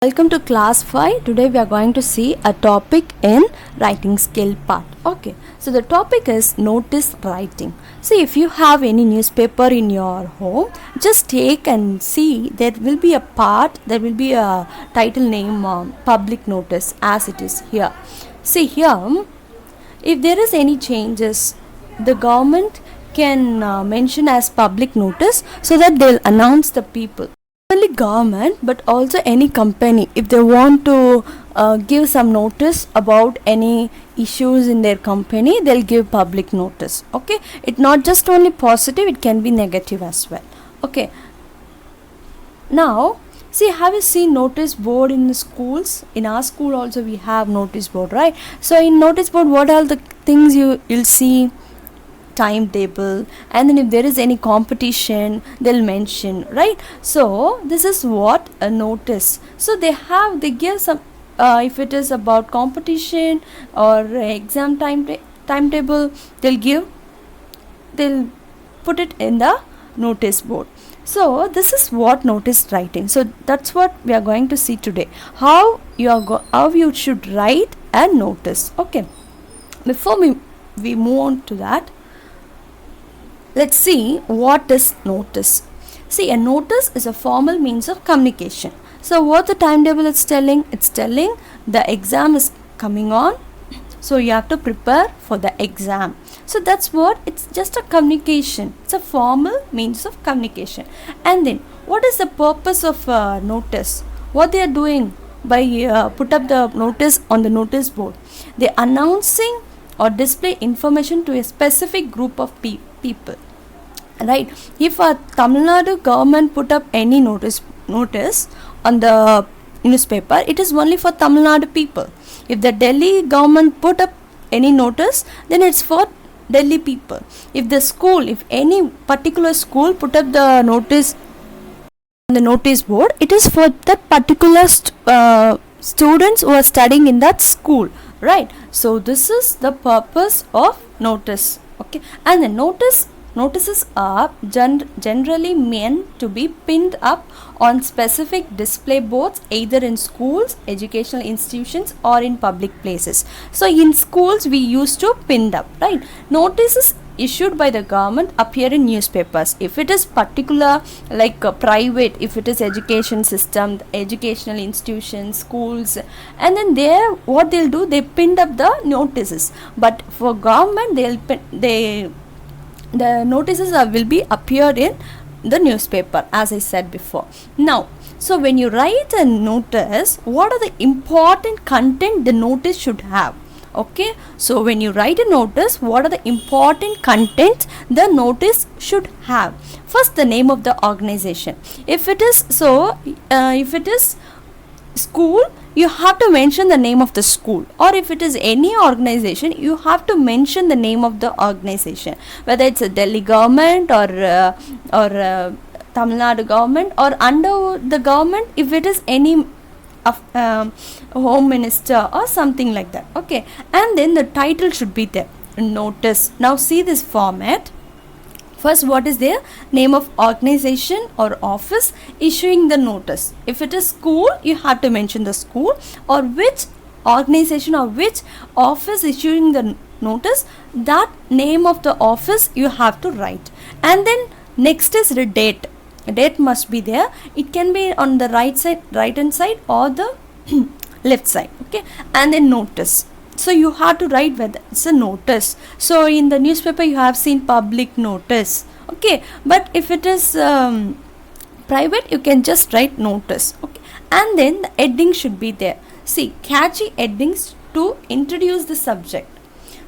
Welcome to class 5. Today we are going to see a topic in writing skill part. Okay, so the topic is notice writing. See, if you have any newspaper in your home, just take and see there will be a part, there will be a title name public notice as it is here. See here, if there is any changes, the government can mention as public notice so that they'll announce the people. Only government but also any company, if they want to give some notice about any issues in their company, they'll give public notice. Okay, it not just only positive, it can be negative as well. Okay, now see, have you seen notice board in the schools? In our school also we have notice board, right? So in notice board, what are the things you'll see? Timetable, and then if there is any competition they'll mention, right? So this is what a notice. So they give some if it is about competition or exam timetable, they'll put it in the notice board. So this is what notice writing. So that's what we are going to see today, how you should write a notice. Okay, before we move on to that, let's see what is notice. See, a notice is a formal means of communication. So what the timetable is telling? It's telling the exam is coming on, so you have to prepare for the exam. So that's what, it's just a communication. It's a formal means of communication. And then what is the purpose of notice? What they are doing by put up the notice on the notice board? They are announcing or display information to a specific group of people, right? If a Tamil Nadu government put up any notice on the newspaper, it is only for Tamil Nadu people. If the Delhi government put up any notice, then it's for Delhi people. If any particular school put up the notice on the notice board, it is for that particular students who are studying in that school, right? So this is the purpose of notice. Okay, and the notices are generally meant to be pinned up on specific display boards, either in schools, educational institutions, or in public places. So in schools we used to pin up, right? Notices issued by the government appear in newspapers. If it is particular, like private, if it is education system, educational institutions, schools, and then there what they'll do, they pinned up the notices. But for government, the notices will be appeared in the newspaper, as I said before. Now, so when you write a notice, what are the important content the notice should have? Okay, so when you write a notice, what are the important contents the notice should have? First, the name of the organization. If it is school, you have to mention the name of the school, or if it is any organization, you have to mention the name of the organization, whether it's a Delhi government or Tamil Nadu government, or under the government, if it is any home minister or something like that. Okay, and then the title should be there, notice. Now see this format. First, what is there? Name of organization or office issuing the notice. If it is school, you have to mention the school, or which organization or which office issuing the notice, that name of the office you have to write. And then next is the date. Date must be there. It can be on the right hand side or the left side. Okay, and then notice. So you have to write whether it's a notice. So in the newspaper you have seen public notice. Okay, but if it is private, you can just write notice. Okay, and then the heading should be there. See, catchy headings to introduce the subject.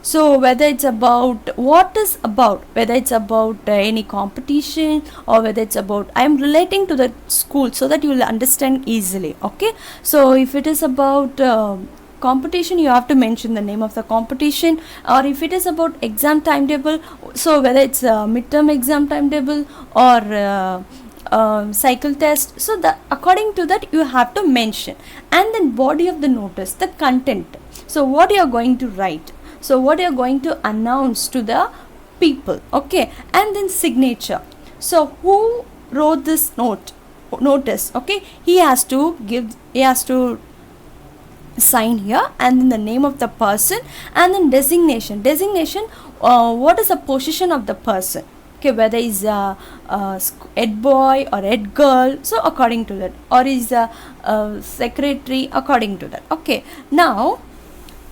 So whether it's about whether it's about any competition, or whether it's about, I am relating to the school so that you will understand easily. Okay, so if it is about competition, you have to mention the name of the competition. Or if it is about exam timetable, so whether it's a midterm exam timetable or cycle test, so according to that you have to mention. And then body of the notice, the content. So what you are going to write, so what you are going to announce to the people. Okay, and then signature. So who wrote this note? notice. Okay, he has to sign here, and then the name of the person, and then designation. What is the position of the person? Okay, whether is a head boy or head girl, so according to that, or is a secretary, according to that. Okay, now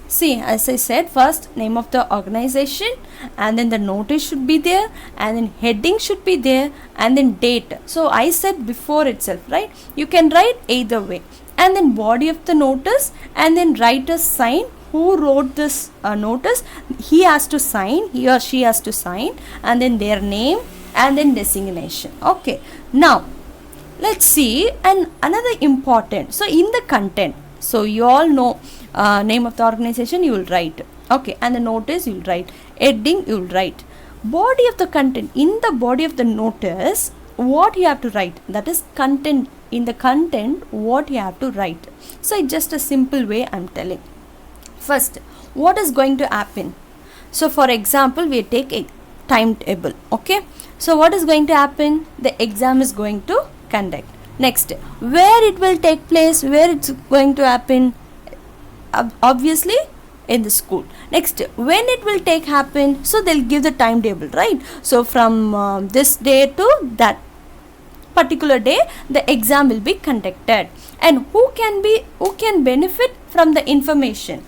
see, as I said, first name of the organization, and then the notice should be there, and then heading should be there, and then date. So I said before itself, right? You can write either way, and then body of the notice, and then write a sign. Who wrote this notice? He has to sign, he or she has to sign, and then their name, and then designation. Okay, now let's see, and another important. So in the content, so you all know, name of the organization you will write, okay, and the notice you will write, heading you will write, body of the content. In the body of the notice, what you have to write, that is content. In the content, what you have to write. So it's just a simple way I'm telling. First, what is going to happen? So for example, we take a timetable. Okay, so what is going to happen? The exam is going to conduct. Next, where it will take place, where it's going to happen? Obviously in the school. Next, when it will take happen? So they'll give the timetable, right? So from this day to that particular day, the exam will be conducted. And who can benefit from the information?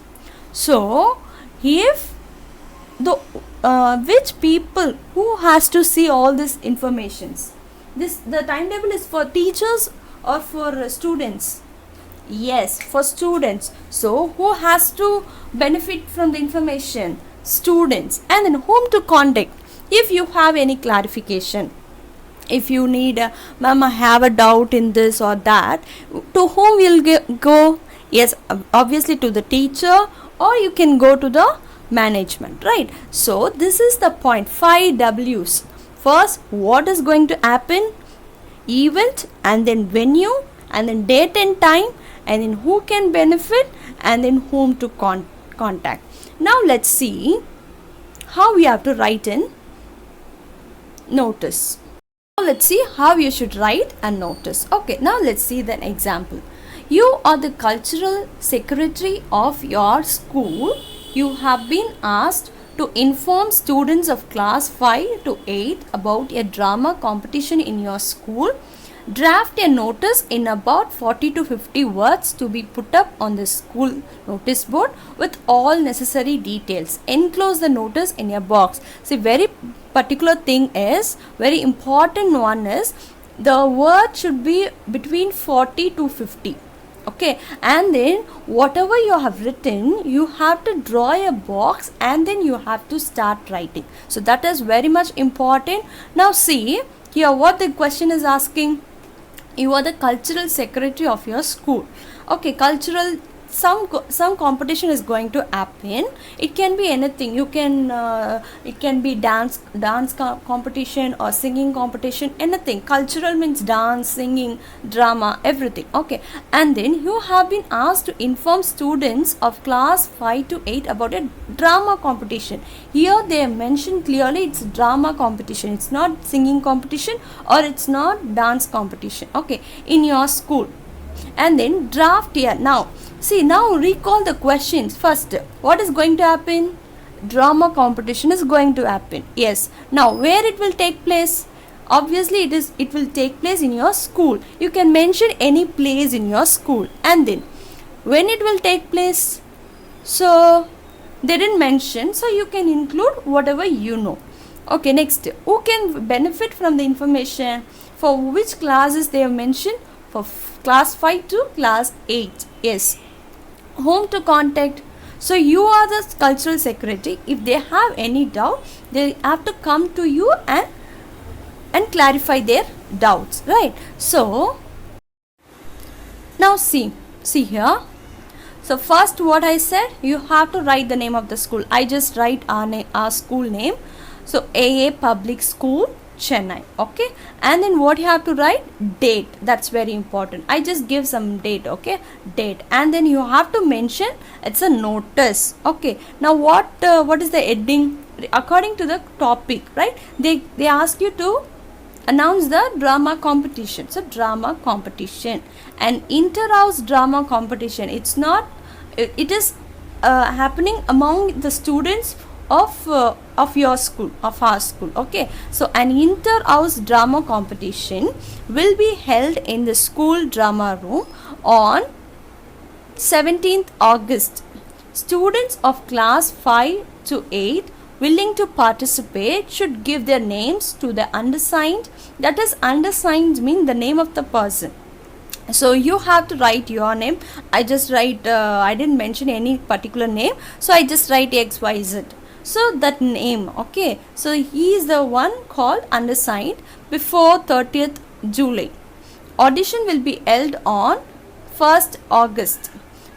So if the which people who has to see all these informations? The timetable is for teachers or for students? Yes, for students. So who has to benefit from the information? Students. And then whom to contact if you have any clarification, if you need ma'am, I have a doubt in this or that, to whom will go? Yes, obviously to the teacher, or you can go to the management, right? So this is the point, 5 W's. First, what is going to happen, event, and then venue, and then date and time, and then who can benefit, and then whom to contact. Now let's see how we have to write in notice. Now let's see how you should write a notice. Okay, now let's see the example. You are the cultural secretary of your school. You have been asked to inform students of class 5 to 8 about a drama competition in your school. Draft a notice in about 40 to 50 words to be put up on the school notice board with all necessary details. Enclose the notice in a box. See, very particular thing is, very important one is, the word should be between 40 to 50. Okay, and then whatever you have written, you have to draw a box, and then you have to start writing. So that is very much important. Now see here what the question is asking. You are the cultural secretary of your school. Okay, cultural, some competition is going to happen. It can be anything. You can it can be dance competition or singing competition, anything. Cultural means dance, singing, drama, everything. Okay, and then you have been asked to inform students of class 5 to 8 about a drama competition. Here they mention clearly it's drama competition. It's not singing competition, or it's not dance competition. Okay, in your school. And then draft here. Now see, now recall the questions. First, what is going to happen? Drama competition is going to happen. Yes. Now where it will take place? Obviously it will take place in your school. You can mention any place in your school. And then when it will take place? So they didn't mention, so you can include whatever you know. Okay, next, who can benefit from the information? For which classes they have mentioned? For class 5 to class 8. Yes. Whom to contact? So you are the cultural secretary. If they have any doubt, they have to come to you and clarify their doubts, right? So now see here. So first what I said, you have to write the name of the school. I just write our school name. So AA Public School Chennai. Okay, and then what you have to write? Date. That's very important. I just give some date. Okay, date, and then you have to mention it's a notice. Okay, now what is the heading according to the topic, right? They ask you to announce the drama competition. So drama competition, an inter-house drama competition. It's not, it is happening among the students of your school, of our school. Okay, so an inter-house drama competition will be held in the school drama room on 17th August. Students of class 5 to 8 willing to participate should give their names to the undersigned. That is, undersigned mean the name of the person. So you have to write your name. I just write, I didn't mention any particular name, so I just write XYZ. So that name, okay. So he is the one called undersigned before 30th July. Audition will be held on 1st August.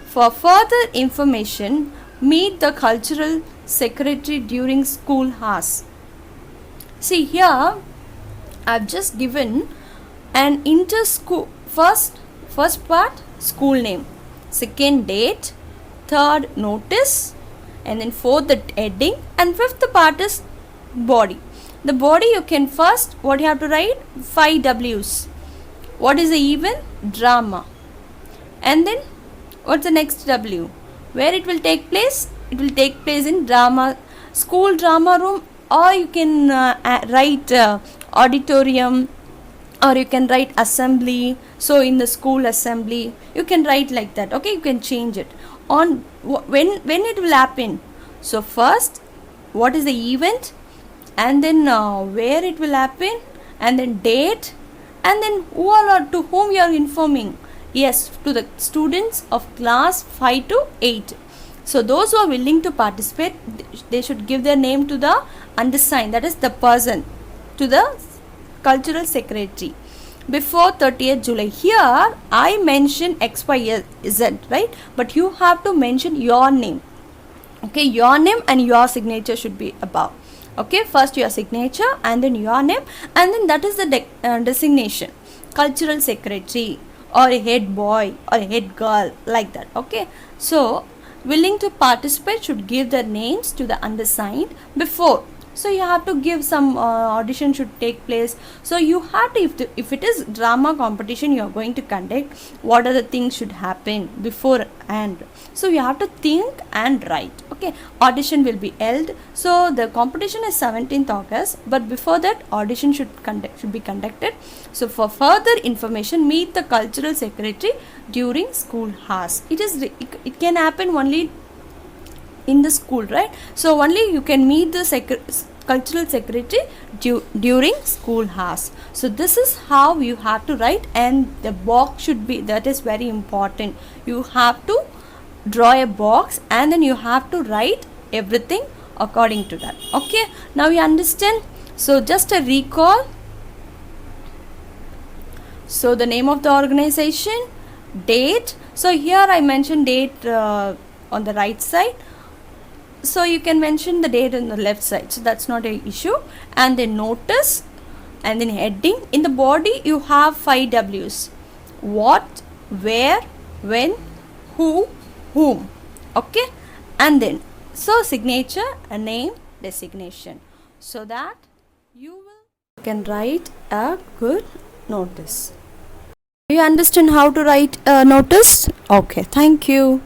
For further information, meet the cultural secretary during school hours. See here, I've just given an inter-school, first part school name, second date, third notice, and then fourth the heading, and fifth part is body. The body you can first, what you have to write, 5 W's. What is the event? Drama. And then what's the next W? Where it will take place? It will take place in drama, school drama room, or you can write auditorium, or you can write assembly. So in the school assembly, you can write like that. Okay, you can change it on when it will happen. So first, what is the event, and then where it will happen, and then date, and then who are to whom you are informing. Yes, to the students of class 5 to 8. So those who are willing to participate, they should give their name to the undersigned, that is the person, to the cultural secretary before 30th July. Here I mention XYZ, right? But you have to mention your name. Okay, your name and your signature should be above. Okay, first your signature and then your name, and then that is the designation, cultural secretary or a head boy or a head girl, like that. Okay, so willing to participate should give their names to the undersigned before. So you have to give some audition should take place. So you have to, if it is drama competition you are going to conduct, what are the things should happen before and. So you have to think and write. Okay, audition will be held. So the competition is 17th August, but before that audition should be conducted. So for further information, meet the cultural secretary during school hours. It can happen only in the school, right? So only you can meet the cultural secretary during school hours. So this is how you have to write, and the box should be, that is very important. You have to draw a box and then you have to write everything according to that. Okay, now you understand. So just a recall. So the name of the organization, date. So here I mentioned date on the right side. So you can mention the date on the left side. So that's not an issue. And then notice, and then heading. In the body you have 5 W's. What, where, when, who, whom. Okay, and then so signature, a name, designation, so that you can write a good notice. Do you understand how to write a notice? Okay, thank you.